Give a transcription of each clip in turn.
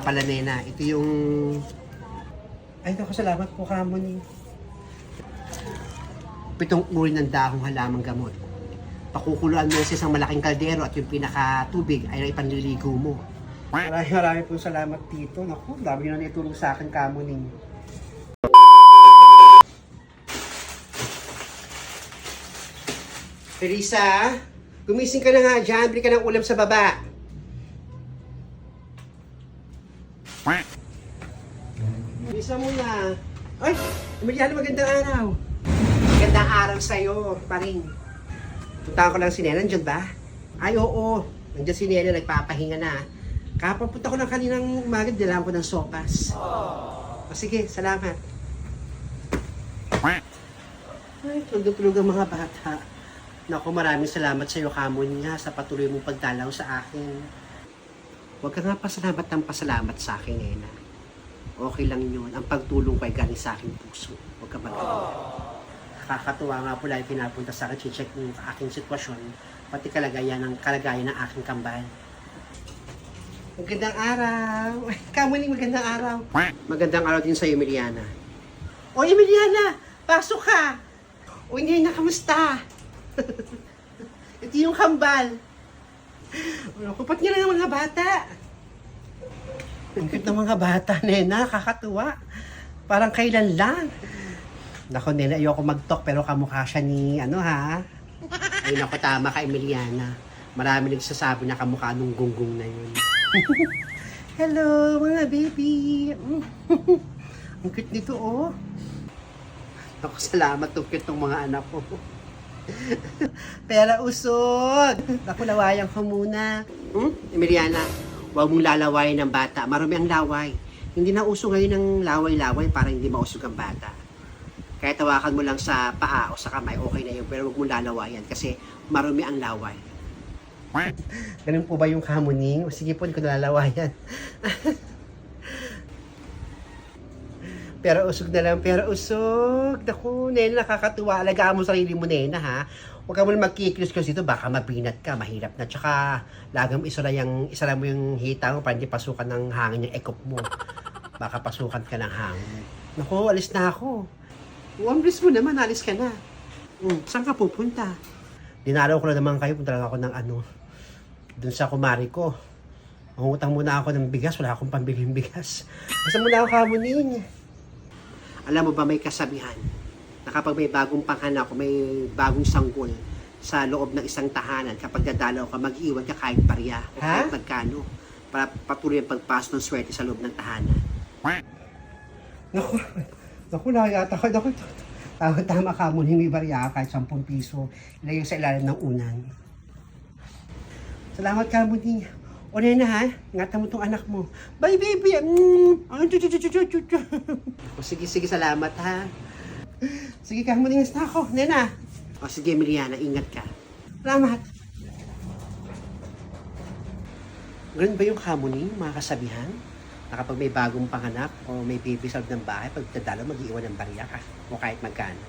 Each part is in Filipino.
pala, Nena. Ito yung... Ay, naku, salamat po, Harmony. 7 uri ng dahong halamang gamot. Pakukuluan mo sa isang malaking kaldero at yung pinakatubig ay ipanliligo mo. Marami po salamat dito. Naku, dami na naitulong sa akin, Harmony. Teresa, gumising ka na nga dyan. Bili ka ng ulam sa baba. Bisa mo na. Ay, Emiliano, magandang araw. Magandang araw sa'yo, paring. Puntahan ko lang si Nena, nandiyan ba? Ay, oo. Nandiyan si Nena, nagpapahinga na. Kapapunta ko lang kaninang umaga, dilaan ko ng sopas. O sige, salamat. Ay, tulog-tulog ang mga bata. Naku, maraming salamat sa'yo, Kamon, nga sa patuloy mong pagdalaw sa akin. Huwag ka nga pasalamat ng pasalamat sa akin, Nena. Okay lang yun. Ang pagtulong ko ay galing sa aking puso. Huwag ka mag-alala. Nakakatuwa nga po lang pinapunta sa akin, check yung aking sitwasyon, pati kalagayan ng aking kambal. Magandang araw! Kamuning magandang araw! Magandang araw din sa Emiliana. O Emiliana! Pasok ka! O Nena, kamusta? Ito yung kambal. Kupat niya lang ang mga bata. Ang cute ng mga bata, Nena. Kakatuwa. Parang kailan lang. Nako, Nena, ayoko mag-talk pero kamukha siya ni, ha? Ay, nako, tama ka, Emiliana. Marami nagsasabi na kamukha nung gunggong na yun. Hello, mga baby. Ang cute nito, oh. Naku, salamat ng cute ng mga anak ko. Pera usog. Naku, lawayan ko muna. Emiliana, huwag mong lalawayan ng bata. Marami ang laway. Hindi na uso ngayon ng laway-laway para hindi mausog ang bata. Kaya tawakan mo lang sa paa o sa kamay, okay na yun. Pero huwag mong lalawayan kasi marumi ang laway. Ganun po ba yung kamuning? O sige po, hindi ko nalalawayan. Pero usog na lang, pero usog. Naku, Nena, nakakatuwa. Alagaan mo sarili mo, Nena, ha? Huwag ka mo lang magkikilos-kilos dito, baka mabinat ka, mahirap na. Tsaka, lagam isara mo yung hita mo para hindi pasukan ng hangin yung ekop mo. Baka pasukan ka ng hangin. Naku, alis na ako. Bilis mo naman, alis ka na. Saan ka pupunta? Dinaraw ko na naman kayo, punta lang ako ng dun sa kumari ko. Mangutang muna ako ng bigas, wala akong pambiling bigas. Basta muna ako, Kamuning. Alam mo ba, may kasabihan na kapag may bagong panghanak o may bagong sanggol sa loob ng isang tahanan, kapag dadalaw ka, mag-iwan ka kahit barya o kahit magkano para patuloy ang pagpasok ng swerte sa loob ng tahanan. Naku, nakayata ko. Tama ka mo, may barya kahit 10 piso. Ilayo sa ilalim ng unan. Salamat ka mo din. O Nena, ha? Ingatan mo tong anak mo. Bye, baby! O sige, salamat, ha? Sige ka, malingas na ako. Nena! O sige, Emiliana, ingat ka. Salamat! Ganun ba yung kamuning, mga kasabihan? Na kapag may bagong panganak o may baby sa loob ng bahay, pag dadalo, mag-iwan ng barya ka o kahit magkano.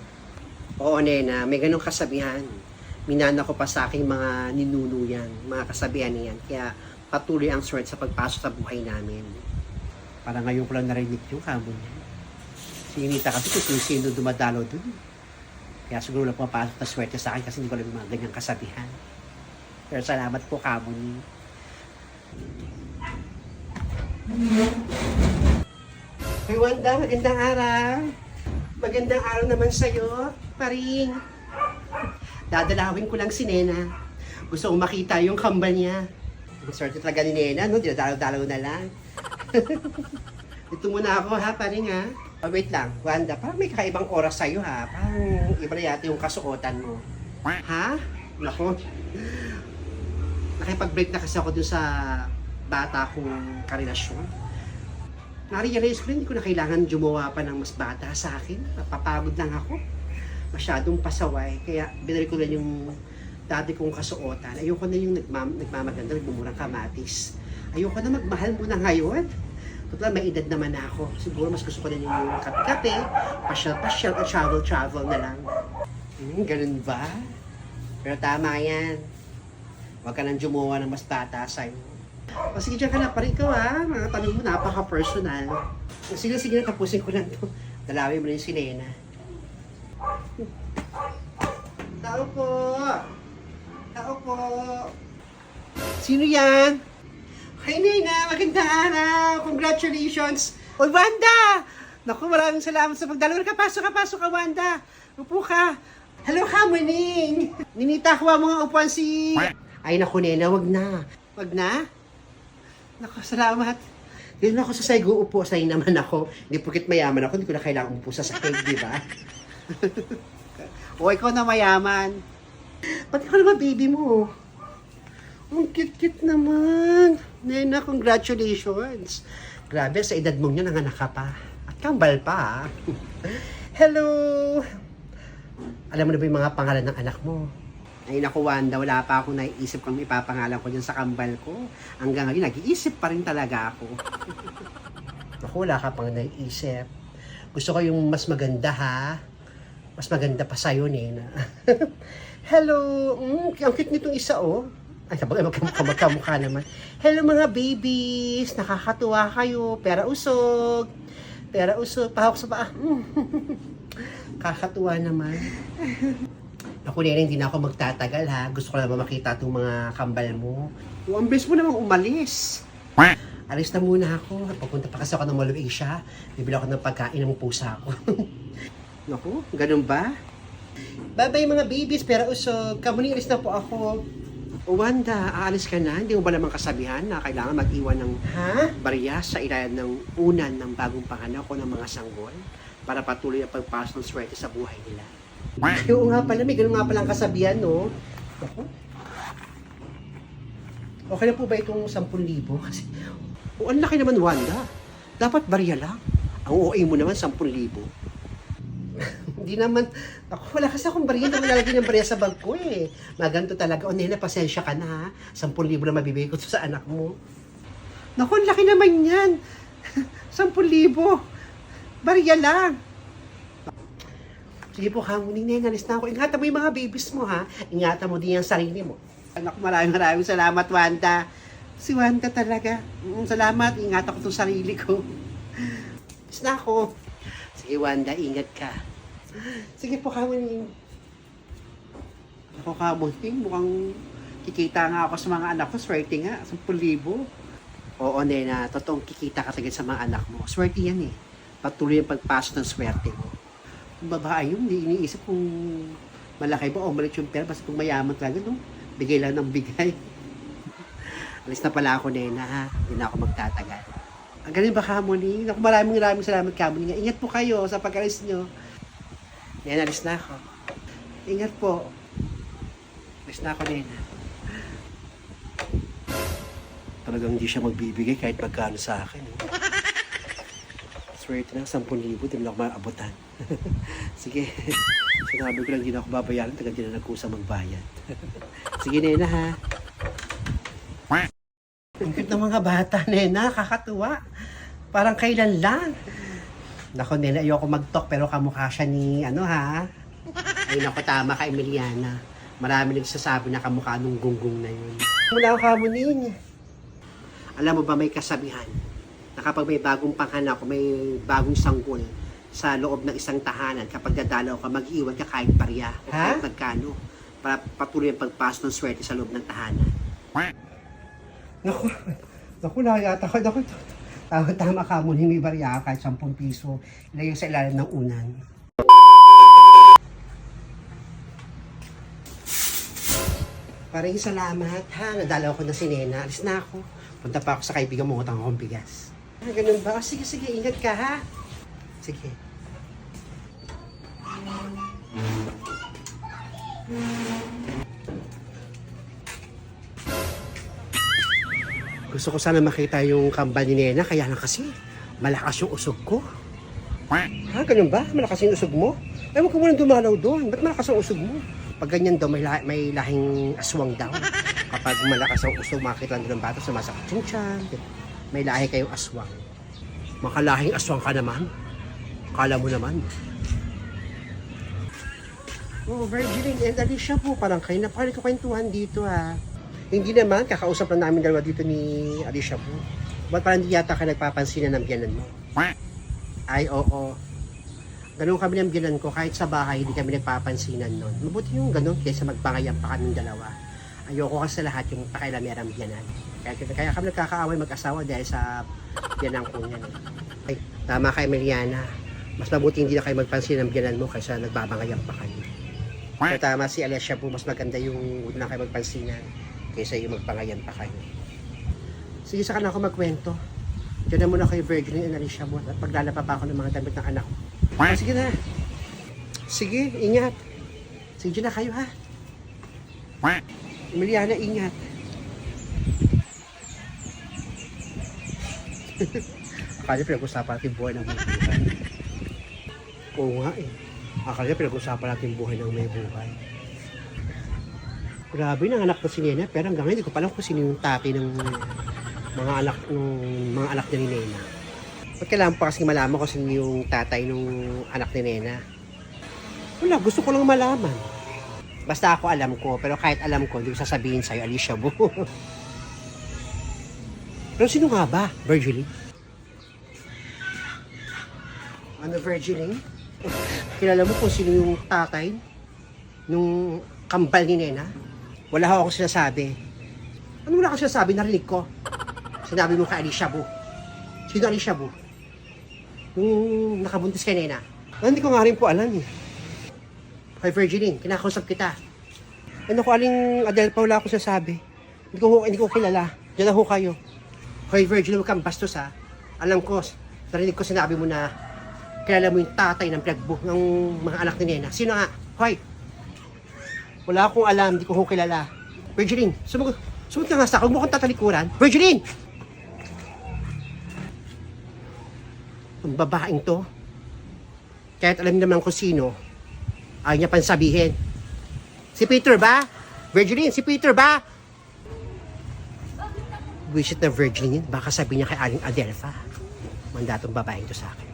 Oo, Nena, may ganung kasabihan. Minana ko pa sa aking mga ninuno yan, mga kasabihan niyan. Kaya patuloy ang swerte sa pagpasok sa buhay namin. Para ngayon ko lang narinig yung kamon niya. Sinita kasi kung sino dumadalo dun. Kaya siguro lang pumapasok na swerte sa akin kasi hindi ko alam yung mga ganyang kasabihan. Pero salamat po, kamon. Hey Wanda, magandang araw. Magandang araw naman sa'yo, paring. Dadalawin ko lang si Nena. Gusto kong makita yung kambal niya. Ang swerte talaga ni Nena, no? Dinadalaw-dalaw na lang. Dito muna ako, ha, paring, ha? Oh, wait lang, Wanda, parang may kakaibang oras sa'yo, ha? Parang iba na yata yung kasuotan mo. Ha? Naku. Nakipag-break na kasi ako dun sa bata kong karelasyon. Na-realize ko rin, hindi ko na kailangan jumawa pa ng mas bata sa akin. Napapagod lang ako. Masyadong pasaway. Kaya binalik ko lang yung dati kong kasuotan. Ayoko na yung nagmamaganda, nagmumurang kamatis. Ayoko na magmahal muna ngayon. Total, may edad naman ako. Siguro mas gusto ko na yung kape-kape, pasyal-pasyal at travel-travel na lang. Ganun ba? Pero tama yan. Huwag ka nang jumawa ng mas bata sa'yo. O sige, dyan ka na pa rin ikaw ha. Mga tanong mo, napaka-personal. Sige, sige na, tapusin ko lang to. Dalawin mo na yung si Nena. Tao po! Tao po! Sino yan? Hi Nena, magandang araw! Congratulations! Oy, Wanda! Naku, maraming salamat sa pagdalo. Pasok ka, Wanda! Upo ka! Hello, Hamuning! Ninita, kuha mga upuan si... Ay, naku, Nena, wag na. Wag na? Naku, salamat. Hindi na ako sa sahig uupo. Sahig naman ako. Hindi porkit mayaman ako, hindi ko na kailangan umupo sa sahig, di ba? O, ikaw na mayaman. Pati ko naman baby mo. Ang cute-cute naman. Nena, congratulations. Grabe, sa edad mong yun, nanganak ka pa. At kambal pa, Hello! Alam mo na ba yung mga pangalan ng anak mo? Ay naku, Wanda, wala pa akong naiisip kung ipapangalan ko dyan sa kambal ko. Hanggang ngayon, nag-iisip pa rin talaga ako. Naku, wala ka pang naiisip. Gusto ko yung mas maganda, ha? Mas maganda pa sa'yo, Nena. Hello! Ang cute nitong isa, oh. Ay, magkamukha naman. Hello, mga babies! Nakakatuwa kayo. Pera usog. Pahawak sa paa. Kakatuwa naman. Ako Nena, hindi na ako magtatagal ha. Gusto ko lang makita itong mga kambal mo. Ang bilis mo namang umalis. Alis na muna ako. Papunta pa kasi ako ng Mall of Asia. Bibili ako ng pagkain ng pusa ko. Naku, ganun ba? Bye-bye mga babies, pero usog. Kamuning alis na po ako. O Wanda, aalis ka na? Hindi mo ba naman kasabihan na kailangan mag-iwan ng barya sa ilalim ng unan ng bagong panganak o ng mga sanggol para patuloy ang pagpasok ng swerte sa buhay nila? Oo nga pala, may ganun nga palang kasabihan, no? Ako? Okay na po ba itong 10,000? Kasi, ang laki naman, Wanda. Dapat barya lang. Ang OA mo naman, 10,000. Hindi naman, ako, wala kasi akong barya. Hindi naman lalagyan ng barya sa bag ko, eh. Maganto talaga. O, Nena, pasensya ka na, ha? 10,000 na mabibigay ko sa anak mo. Naku, ang laki naman yan. 10,000. Barya lang. Sige po, Hamuning, Nena, alis na ako. Ingatan mo yung mga babies mo, ha? Ingatan mo din yung sarili mo. Anak, maraming salamat, Wanda. Si Wanda talaga. Salamat, ingatan ko itong sarili ko. Alis na ako. Sige, Wanda, ingat ka. Sige po, Hamuning. Ako, Hamuning, mukhang kikita nga ako sa mga anak ko. Swerte nga, 10,000. Oo, Nena, totoong kikita ka talaga sa mga anak mo. Swerte yan, eh. Patuloy ang pagpasok ng swerte mo. Kung babae yun, hindi iniisip kung malaki ba o maliit yung pera. Basta kung mayaman talaga, no? Bigay lang ng bigay. Alis na pala ako, Nena, ha? Hindi na ako magtatagal. Ang galing ba, Hamuning? Maraming salamat, Hamuning. Ingat po kayo sa pag-alis nyo. Nena, alis na ako. Ingat po. Alis na ako, Nena. Talagang hindi siya magbibigay kahit magkano sa akin. Swerte na, 10,000, di mo lang ako maabutan. Sige, sinabi ko lang hindi na ako babayaran, tagal din na nagkusa magbayad. Sige, Nena, ha? Ang cute ng mga bata, Nena, kakatuwa. Parang kailan lang. Nako, Nena, ayoko mag-talk, pero kamukha siya ni, ha? Ay, nako, tama ka, Emiliana. Marami nagsasabi na kamukha nung gunggong na yun. Mula ako, Hamuning. Alam mo ba, may kasabihan na kapag may bagong panganak o may bagong sanggol sa loob ng isang tahanan, kapag dadalaw ka, mag-iwan ka kahit barya o kahit magkano para patuloy ang pagpasok ng swerte sa loob ng tahanan. Naku, nakayata ko. Tama ka mo, may barya kahit 10 piso. Ilayo sa ilalim ng unan. Maraming salamat, ha? Nadalaw ko na si Nena. Alis na ako. Punta pa ako sa kaibigan mo, utang akong bigas. Ganun ba? Sige, ingat ka, ha? Sige. Gusto ko sana makita yung kambal ni Nena, kaya lang kasi malakas yung usog ko. Ha, ganun ba? Malakas yung usog mo? Ay, huwag ka muna dumalaw doon. Ba't malakas ang usog mo? Pag ganyan daw, may lahing aswang daw. Kapag malakas ang usog, makikita lang doon ng bata, sumasakit yung tiyan. May lahi kayong aswang. Makalahing aswang ka naman. Kala mo naman. Oh, Virgilin and Alicia po, parang kayo na kwentuhan dito, ha. Hindi naman, kakausap lang namin dalawa dito ni Alicia po. Ba't parang hindi yata ka nagpapansinan ng biyanan mo? Ay, oo. Ganun kami ng biyanan ko, kahit sa bahay, hindi kami nagpapansinan nun. Mabuti yung ganun, kaysa magpangayam pa kaming dalawa. Ayoko kasi lahat yung pakialamerang biyanan. Kaya kami nagkakaaway mag-asawa dahil sa biyanan ko yan. Ay, tama kay Emiliana. Mas mabuti hindi na kayo magpansin ng biyanan mo kaysa nagbabangayam pa kayo. Pero tama si Alicia po, mas maganda yung huwag na kayo magpansinan kaysa yung magpangayan pa kayo. Sige, saka na ako magkwento. Diyan na muna kayo, Virgin and Alicia mo, at paglalaba pa ako ng mga damit ng anak ko. Sige na. Sige, ingat. Sige, diyan na kayo, ha? Emiliana, ingat. Akala pinag-usapan natin buhay ng may buhay. Oo nga eh. Akala pinag-usapan natin buhay ng may buhay. Grabe, nanganak na si Nena, pero hanggang ngayon hindi ko pa alam kung sino yung tatay ng mga anak ni Nena. Ba't kailangan pa kasi malaman kung sino yung tatay ng anak ni Nena? Wala, gusto ko lang malaman. Basta ako alam ko, pero kahit alam ko, hindi ko sasabihin sa'yo, Alicia Bo. Pero sino nga ba, Virgilie? Ano, Virgilie? Kilala mo kung sino yung tatay nung kambal ni Nena? Wala akong sinasabi. Ano wala akong sinasabi? Narinig ko. Sinabi mo kay Alicia Bo. Sino Alicia Bo? Yung nakabuntis kay Nena. Hindi ko nga rin po alam eh. Kay Virginie, kinakausap kita. Ano ko, aling Adele pa, wala akong sinasabi. Hindi ko kilala. Diyan na ho kayo. Kay Virginie, huwag kang bastos ha. Alam ko, narinig ko sinabi mo na kilala mo yung tatay ng ng mga anak ni Nena. Sino nga? Hoy! Wala akong alam, hindi ko ho kilala. Virginie, sumagot ka nga sa akin, huwag mo kang tatalikuran. Virginie! Ang babaeng to, kahit alam naman kung sino, ayaw niya pang sabihin. Si Peter ba? Virginie, si Peter ba? Wisit na Virginie, baka sabihin niya kay Aling Adelpha. Mandatong babaeng to sa akin.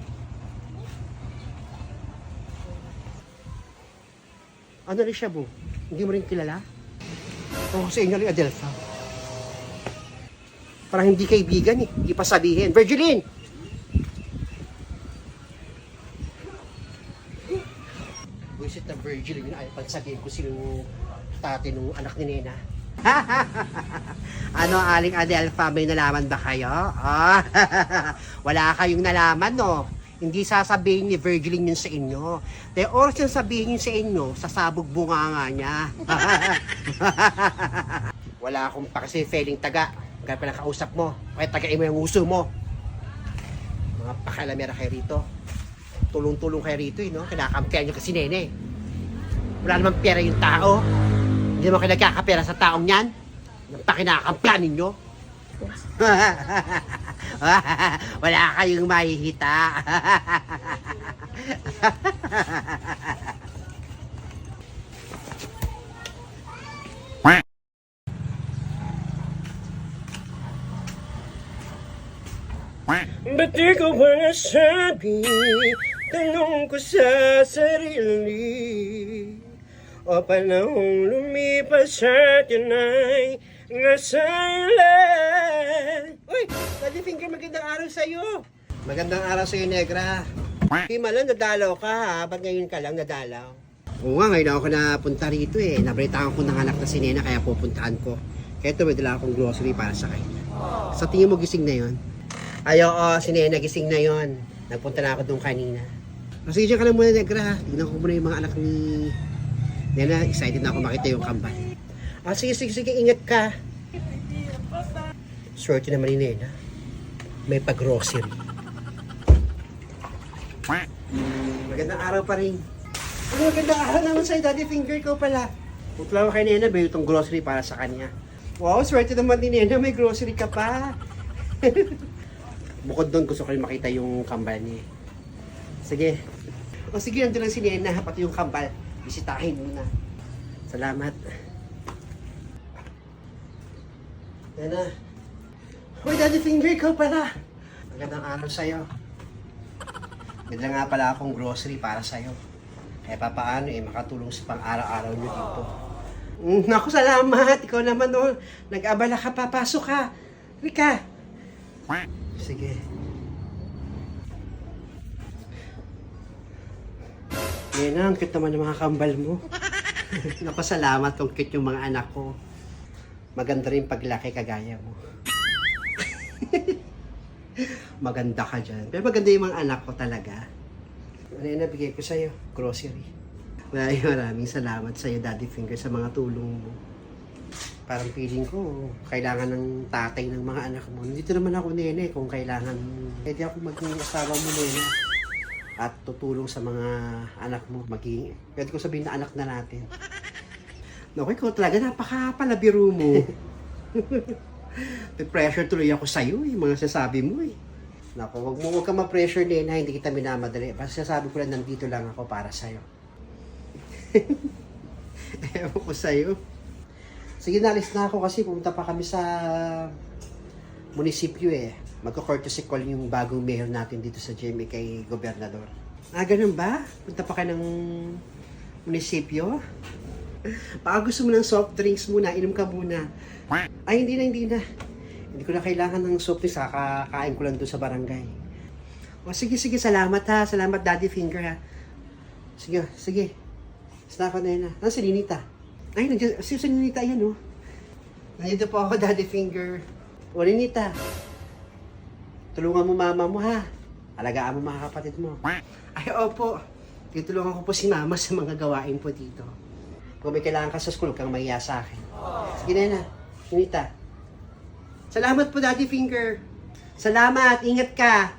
Ano rin siya, Bo? Hindi mo rin kilala? O sa inyo rin, Adelpha. Parang hindi kaibigan eh. Hindi pa sabihin. Virginie! Wisit na Virginie, ayaw pang sabihin ko sino tatay ng anak ni Nena. Ano, Aling Adelpha, may nalaman ba kayo? Oh, wala kayong nalaman, no? Hindi sasabihin ni Virgilie yun sa inyo. Dahil oras yung sabihin yun sa inyo, sasabog bunga nga niya. Wala akong pa kasi feeling taga. Kaya pa nakausap mo. Kaya tagain mo yung uso mo. Mga pakalamera kayo rito. Tulong-tulong kayo rito, eh, no? Kinakampihan nyo kasi Nene. Wala namang pera yung tao. Hindi naman kayo nagkakapera sa taong yan. Yung pakinakampihan ninyo. Wala kayong mahihita. Ba't di ko ba nasabi? Tanong ko sa sarili. O panahong lumipas sa atin ay silent. Uy! Daddy Finger, magandang araw sa'yo. Magandang araw sa'yo, Negra. Himala, nadalaw ka ha? Ba't ngayon ka lang nadalaw? Oo nga, ngayon ako napunta rito eh. Nabalitaan ko ng anak na si Nena, kaya pupuntahan ko. Kaya ito, may dala akong grocery para sa kanya. Sa tingin mo gising na yon? Ay, oo, si Nena gising na yon. Nagpunta na ako doon kanina. Sige, dyan ka lang muna, Negra. Tignan ko muna yung mga anak ni Nena. Excited na ako makita yung kambal. Sige, ingat ka. Swerte naman ni Nena. May pag-grocery. Magandang araw pa rin. Magandang araw naman sa'yo, Daddy Finger ko pala. Punta lang kay Nena, may itong grocery para sa kanya. Wow, swerte naman ni Nena, may grocery ka pa. Bukod doon, gusto ko rin makita yung kambal niya. Sige. Sige, nandun lang si Nena, pati yung kambal. Bisitahin mo na. Salamat. Nena. Uy, Daddy Finger, ikaw pala. Magandang araw sa'yo. Bigla nga pala akong grocery para sa'yo. Papaano makatulong sa pang-araw-araw nyo dito. Naku, salamat. Ikaw naman, oh. Nag-abala ka, papasok ka. Rika. Sige. Nena, ang cute naman ng mga kambal mo. Naku, salamat kung cute yung mga anak ko. Maganda rin paglaki kagaya mo. Maganda ka dyan. Pero maganda yung mga anak ko talaga. Nena, bigay ko sa'yo. Grocery. Maraming salamat sa'yo, Daddy Finger, sa mga tulong mo. Parang feeling ko, kailangan ng tatay ng mga anak mo. Nandito naman ako, Nene, kung kailangan. Pwede ako maging asawa mo, Nene. At tutulong sa mga anak mo. Pwede ko sabihin na anak na natin. Naku, ikaw talaga, napakapalabiro mo. Pressure tuloy ako sa'yo, yung mga sasabi mo eh. Naku, huwag ka ma-pressure, Nena, hindi kita minamadali. Basta sasabi ko lang, nandito lang ako para sa'yo. Ewan ko sa'yo. Sige, nalis na ako kasi pumunta pa kami sa munisipyo eh. Magko-courtesy call yung bagong mayor natin dito sa GMA kay Gobernador. Ganun ba? Punta pa ka ng munisipyo? Baka gusto mo ng soft drinks muna, inom ka muna. Ay, hindi na. Hindi ko na kailangan ng soft drinks, kakain ko lang doon sa barangay. O, sige, salamat ha. Salamat, Daddy Finger ha. Sige. Basta ako, Nena. Si Ninita? Ay, si Ninita yan, oh. Nandito po ako, Daddy Finger. O, Ninita. Tulungan mo mama mo, ha. Alagaan mo mga kapatid mo. Ay, opo. Tutulungan ko po si mama sa mga gawain po dito. Kung may kailangan ka sa school, kang mahiya sa akin. Sige, Nena. Ninita. Salamat po, Daddy Finger. Salamat. Ingat ka.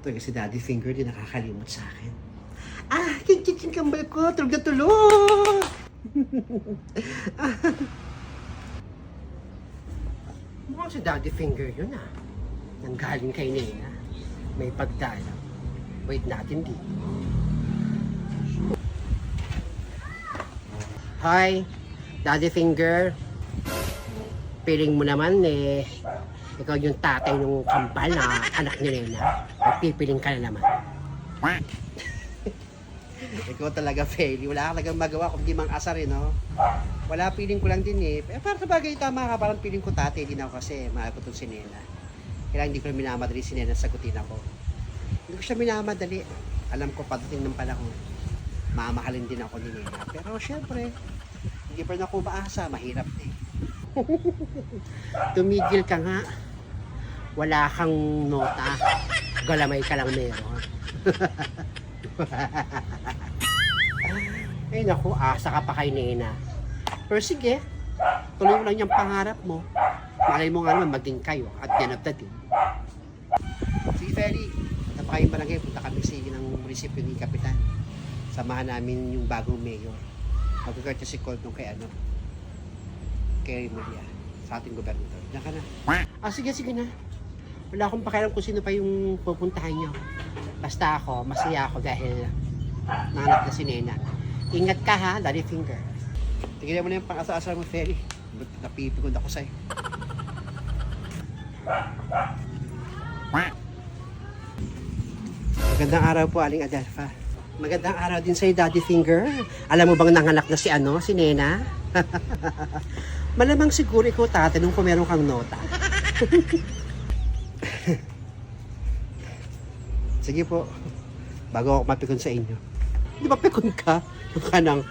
Ito si Daddy Finger, di nakakalimot sa akin. King kambal ko. Tulog na tulog. Mukhang si Daddy Finger yun Nanggaling kay Nena. May pagdala. Wait natin di. Hi, Daddy Finger. Piling mo naman ikaw yung tatay ng kambal na anak ni Nena. Pipiling ka na naman. Ikaw talaga, Feli. Wala ka talagang magawa kung di mang asar no? Wala, feeling ko lang din Para sa bagay, tama ka. Parang feeling ko tatay din ako kasi mahal ko itong si Nena. Kaya hindi ko minamadali si Nena sagutin ako. Hindi ko siya minamadali. Alam ko padating ng panahon. Mamahalin din ako ni Nena. Pero syempre, hindi pa rin ako maasa. Mahirap Tumigil ka nga. Wala kang nota. Galamay ka lang meron. Ay naku, asa ka pa kay Nena. Pero sige, tuloy mo lang yung pangarap mo. Malay mo nga naman maging kayo at the end of the day. Sige, Feli, punta pa kayong barangay, punta kami sa ng munisipyo ni Kapitan. Samahan namin yung bagong mayor. Mag-courtesy call nung kay Remulla, sa ating gobernador. Diyan ka na. Sige na. Wala akong pakialam kung sino pa yung pupuntahan nyo. Basta ako, masaya ako dahil nanganak na si Nena. Ingat ka ha, Daddy Finger. Tingnan mo na yung pang-asa-asa mo, Feli. Napipigod ako sa'yo. Magandang araw po, Aling Adelfa. Magandang araw din sa'yo, Daddy Finger. Alam mo bang nanganak na si Nena? Malamang siguro ikaw tatanong kung meron kang nota. Sige po, bago ako mapikon sa inyo. Di ba pikon ka? Yung kanang